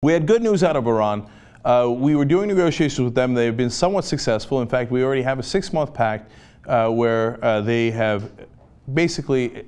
We had good news out of Iran. We were doing negotiations with them. They've been somewhat successful. In fact, we already have a 6-month pact where they have basically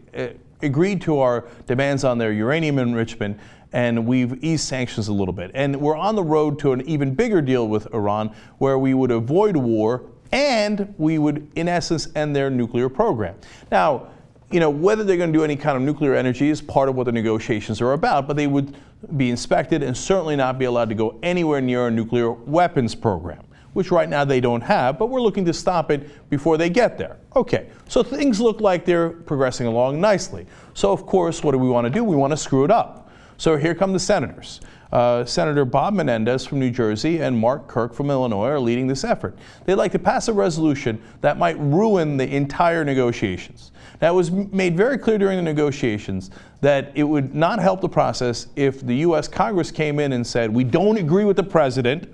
agreed to our demands on their uranium enrichment, and we've eased sanctions a little bit. And we're on the road to an even bigger deal with Iran, where we would avoid war and we would, in essence, end their nuclear program. Now, whether they're going to do any kind of nuclear energy is part of what the negotiations are about, but they would be inspected and certainly not be allowed to go anywhere near a nuclear weapons program, which right now they don't have, but we're looking to stop it before they get there. Okay, so things look like they're progressing along nicely. So of course, what do we want to do? We want to screw it up. So here come the senators. Senator Bob Menendez from New Jersey and Mark Kirk from Illinois are leading this effort. They'd like to pass a resolution that might ruin the entire negotiations. Now, it was made very clear during the negotiations that it would not help the process if the U.S. Congress came in and said, we don't agree with the president,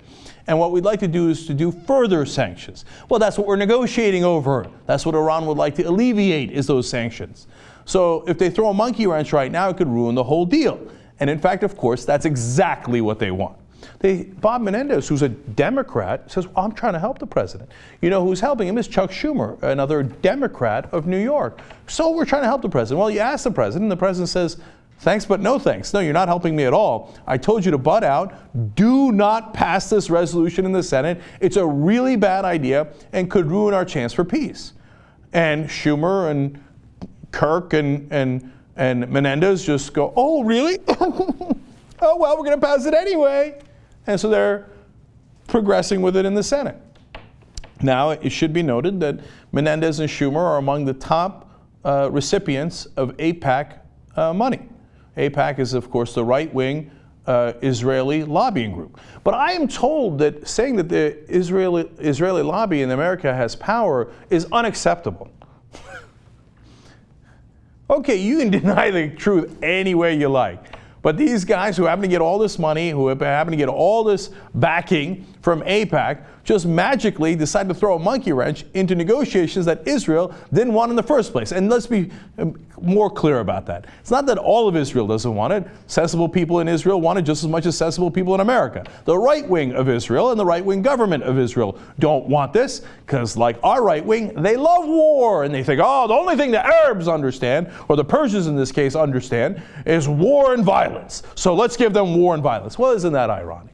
and what we'd like to do is to do further sanctions. Well, that's what we're negotiating over. That's what Iran would like to alleviate, is those sanctions. So if they throw a monkey wrench right now, it could ruin the whole deal. And in fact, of course, that's exactly what they want. Bob Menendez, who's a Democrat, says, well, I'm trying to help the president. You know who's helping him is Chuck Schumer, another Democrat of New York. So we're trying to help the president. Well, you ask the president, and the president says, thanks, but no thanks. No, you're not helping me at all. I told you to butt out. Do not pass this resolution in the Senate. It's a really bad idea and could ruin our chance for peace. And Schumer and Kirk and Menendez just go, oh, really? Oh, well, we're going to pass it anyway. And so they're progressing with it in the Senate. Now, it should be noted that Menendez and Schumer are among the top recipients of AIPAC money. AIPAC is, of course, the right-wing Israeli lobbying group. But I am told that saying that the Israeli lobby in America has power is unacceptable. Okay, you can deny the truth any way you like. But these guys who happen to get all this money, who happen to get all this backing from AIPAC, just magically decide to throw a monkey wrench into negotiations that Israel didn't want in the first place. And let's be more clear about that. It's not that all of Israel doesn't want it. Sensible people in Israel want it just as much as sensible people in America. The right wing of Israel and the right wing government of Israel don't want this because, like our right wing, they love war. And they think, oh, the only thing the Arabs understand, or the Persians in this case understand, is war and violence. So let's give them war and violence. Well, isn't that ironic?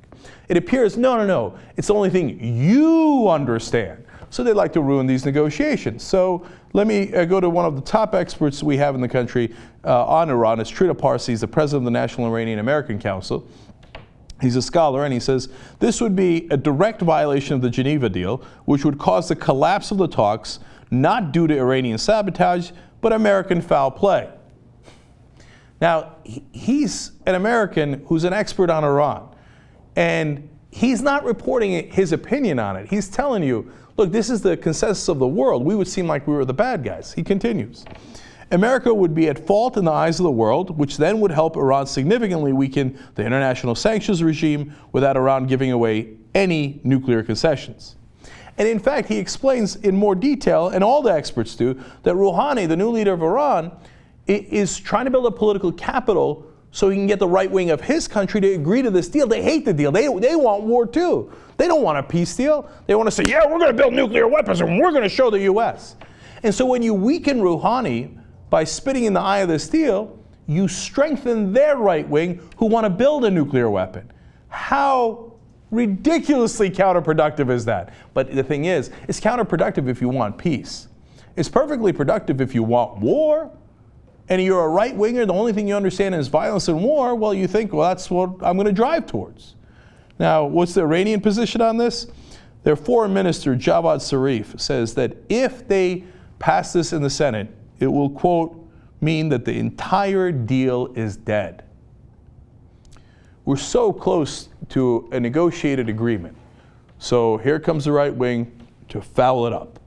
It appears, no, it's the only thing you understand. So they like to ruin these negotiations. So let me go to one of the top experts we have in the country on Iran. It's Trita Parsi. He's the president of the National Iranian American Council. He's a scholar, and he says, this would be a direct violation of the Geneva deal, which would cause the collapse of the talks, not due to Iranian sabotage, but American foul play. Now, he's an American who's an expert on Iran. And he's not reporting his opinion on it. He's telling you, look, this is the consensus of the world. We would seem like we were the bad guys. He continues. America would be at fault in the eyes of the world, which then would help Iran significantly weaken the international sanctions regime without Iran giving away any nuclear concessions. And in fact, he explains in more detail, and all the experts do, that Rouhani, the new leader of Iran, is trying to build a political capital so he can get the right wing of his country to agree to this deal. They hate the deal. They want war too. They don't want a peace deal. They want to say, yeah, we're going to build nuclear weapons and we're going to show the U.S. And so when you weaken Rouhani by spitting in the eye of this deal, you strengthen their right wing who want to build a nuclear weapon. How ridiculously counterproductive is that? But the thing is, it's counterproductive if you want peace. It's perfectly productive if you want war. And you're a right-winger, the only thing you understand is violence and war, well, you think, well, that's what I'm going to drive towards. Now, what's the Iranian position on this? Their foreign minister, Javad Zarif, says that if they pass this in the Senate, it will, quote, mean that the entire deal is dead. We're so close to a negotiated agreement. So here comes the right wing to foul it up.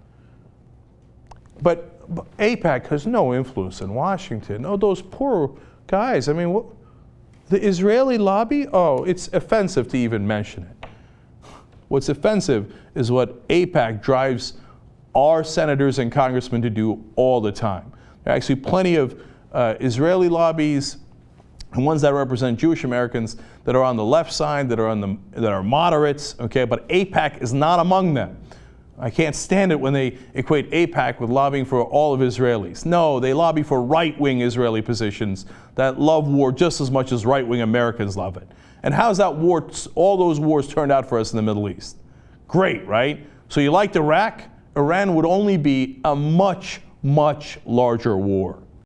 But AIPAC has no influence in Washington. Oh, those poor guys. I mean, the Israeli lobby? Oh, it's offensive to even mention it. What's offensive is what AIPAC drives our senators and congressmen to do all the time. There are actually plenty of Israeli lobbies and ones that represent Jewish Americans that are on the left side, that are moderates, okay, but AIPAC is not among them. I can't stand it when they equate AIPAC with lobbying for all of Israelis. No, they lobby for right-wing Israeli positions that love war just as much as right-wing Americans love it. And how's that war, all those wars turned out for us in the Middle East? Great, right? So you liked Iraq? Iran would only be a much, much larger war.